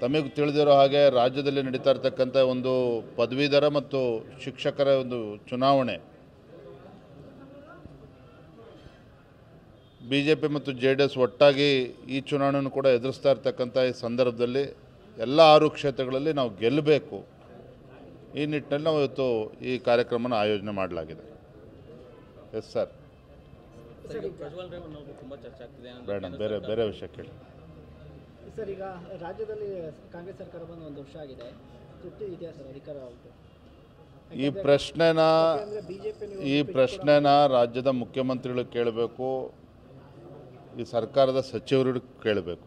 ತಮಗೆ ತಿಳಿದಿರೋ ಹಾಗೆ ರಾಜ್ಯದಲ್ಲಿ ನಡೀತಾ ಇರತಕ್ಕಂಥ ಒಂದು ಪದವೀಧರ ಮತ್ತು ಶಿಕ್ಷಕರ ಒಂದು ಚುನಾವಣೆ BJP ಮತ್ತು JDS ಒಟ್ಟಾಗಿ ಈ ಚುನಾವಣೆಯನ್ನು ಕೂಡ ಎದುರಿಸ್ತಾ ಇರತಕ್ಕಂಥ ಈ ಸಂದರ್ಭದಲ್ಲಿ ಎಲ್ಲ 6 ಕ್ಷೇತ್ರಗಳಲ್ಲಿ ನಾವು ಗೆಲ್ಲಬೇಕು. ಈ ನಿಟ್ಟಿನಲ್ಲಿ ನಾವು ಇವತ್ತು ಈ ಕಾರ್ಯಕ್ರಮನ ಆಯೋಜನೆ ಮಾಡಲಾಗಿದೆ. ಎಸ್ ಸರ್, ಬೇಡ ಬೇರೆ ಬೇರೆ ವಿಷಯ ಕೇಳಿ ಸರ್. ಈಗ ರಾಜ್ಯದಲ್ಲಿ ಕಾಂಗ್ರೆಸ್ ಸರ್ಕಾರ ಬಂದು 1 ವರ್ಷ ಆಗಿದೆ, ತುರ್ತು ಇದೆಯಾ ಸರ್ ಅಧಿಕಾರ? ಈ ಪ್ರಶ್ನೆನ ರಾಜ್ಯದ ಮುಖ್ಯಮಂತ್ರಿಗಳು ಕೇಳಬೇಕು, ಈ ಸರ್ಕಾರದ ಸಚಿವರು ಕೇಳಬೇಕು.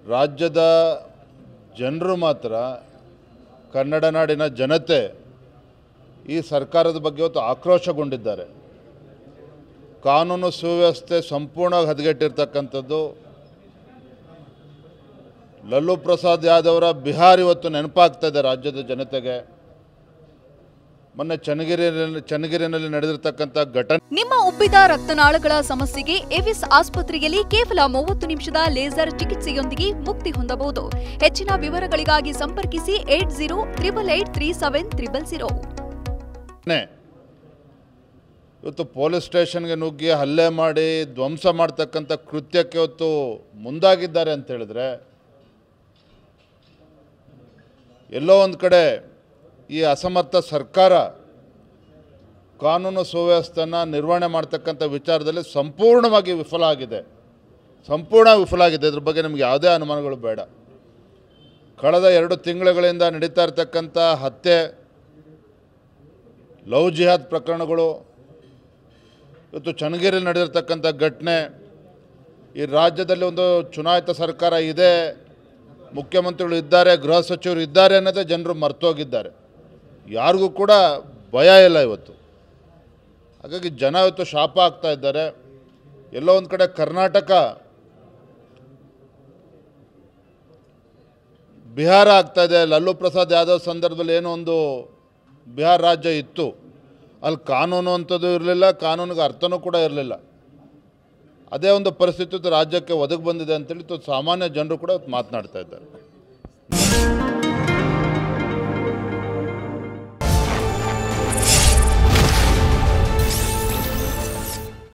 ರಾಜ್ಯದ ಜನರು ಮಾತ್ರ, ಕನ್ನಡ ನಾಡಿನ ಜನತೆ ಈ ಸರ್ಕಾರದ ಬಗ್ಗೆ ಇವತ್ತು ಆಕ್ರೋಶಗೊಂಡಿದ್ದಾರೆ. ಕಾನೂನು ಸುವ್ಯವಸ್ಥೆ ಸಂಪೂರ್ಣವಾಗಿ ಹದಗೆಟ್ಟಿರ್ತಕ್ಕಂಥದ್ದು. ಲಲ್ಲೂ ಪ್ರಸಾದ್ ಯಾದವ್ರ ಬಿಹಾರ್ ಇವತ್ತು ನೆನಪಾಗ್ತಾ ಇದೆ ರಾಜ್ಯದ ಜನತೆಗೆ. ಮೊನ್ನೆ ಚನ್ನಗಿರಿನಲ್ಲಿ ನಡೆದಿರ್ತಕ್ಕಂಥ ಘಟನೆ. ನಿಮ್ಮ ಉಬ್ಬಿದ ರಕ್ತನಾಳಗಳ ಸಮಸ್ಯೆಗೆ ಎವಿಸ್ ಆಸ್ಪತ್ರೆಯಲ್ಲಿ ಕೇವಲ 30 ನಿಮಿಷದ ಲೇಸರ್ ಚಿಕಿತ್ಸೆಯೊಂದಿಗೆ ಮುಕ್ತಿ ಹೊಂದಬಹುದು. ಹೆಚ್ಚಿನ ವಿವರಗಳಿಗಾಗಿ ಸಂಪರ್ಕಿಸಿ 8088837300. ಇವತ್ತು ಪೊಲೀಸ್ ಸ್ಟೇಷನ್ಗೆ ನುಗ್ಗಿ ಹಲ್ಲೆ ಮಾಡಿ ಧ್ವಂಸ ಮಾಡ್ತಕ್ಕಂಥ ಕೃತ್ಯಕ್ಕೆ ಇವತ್ತು ಮುಂದಾಗಿದ್ದಾರೆ ಅಂತ ಹೇಳಿದ್ರೆ, ಎಲ್ಲೋ ಒಂದು ಕಡೆ ಈ ಅಸಮರ್ಥ ಸರ್ಕಾರ ಕಾನೂನು ಸುವ್ಯವಸ್ಥೆಯನ್ನು ನಿರ್ವಹಣೆ ಮಾಡ್ತಕ್ಕಂಥ ವಿಚಾರದಲ್ಲಿ ಸಂಪೂರ್ಣವಾಗಿ ವಿಫಲ ಆಗಿದೆ. ಇದ್ರ ಬಗ್ಗೆ ನಮಗೆ ಯಾವುದೇ ಅನುಮಾನಗಳು ಬೇಡ. ಕಳೆದ 2 ತಿಂಗಳುಗಳಿಂದ ನಡೀತಾ ಇರತಕ್ಕಂಥ ಹತ್ಯೆ, ಲವ್ ಜಿಹಾದ್ ಪ್ರಕರಣಗಳು, ಇವತ್ತು ಚನ್ನಗಿರಿಯಲ್ಲಿ ನಡೆದಿರ್ತಕ್ಕಂಥ ಘಟನೆ, ಈ ರಾಜ್ಯದಲ್ಲಿ ಒಂದು ಚುನಾಯಿತ ಸರ್ಕಾರ ಇದೆ, ಮುಖ್ಯಮಂತ್ರಿಗಳು ಇದ್ದಾರೆ, ಗೃಹ ಸಚಿವರು ಇದ್ದಾರೆ ಅನ್ನೋದೇ ಜನರು ಮರ್ತೋಗಿದ್ದಾರೆ. ಯಾರಿಗೂ ಕೂಡ ಭಯ ಇಲ್ಲ ಇವತ್ತು. ಹಾಗಾಗಿ ಜನ ಇವತ್ತು ಶಾಪ ಆಗ್ತಾ ಇದ್ದಾರೆ. ಎಲ್ಲೋ ಒಂದು ಕಡೆ ಕರ್ನಾಟಕ ಬಿಹಾರ ಆಗ್ತಾ ಇದೆ. ಲಲ್ಲೂ ಪ್ರಸಾದ್ ಯಾದವ್ ಸಂದರ್ಭದಲ್ಲಿ ಏನೋ ಒಂದು ಬಿಹಾರ ರಾಜ್ಯ ಇತ್ತು, ಅಲ್ಲಿ ಕಾನೂನು ಅಂಥದ್ದು ಇರಲಿಲ್ಲ, ಕಾನೂನಿಗೆ ಅರ್ಥನೂ ಕೂಡ ಇರಲಿಲ್ಲ. ಅದೇ ಒಂದು ಪರಿಸ್ಥಿತಿ ರಾಜ್ಯಕ್ಕೆ ಒದಗಿ ಬಂದಿದೆ ಅಂತೇಳಿ ಸಾಮಾನ್ಯ ಜನರು ಕೂಡ ಮಾತನಾಡ್ತಾ ಇದ್ದಾರೆ.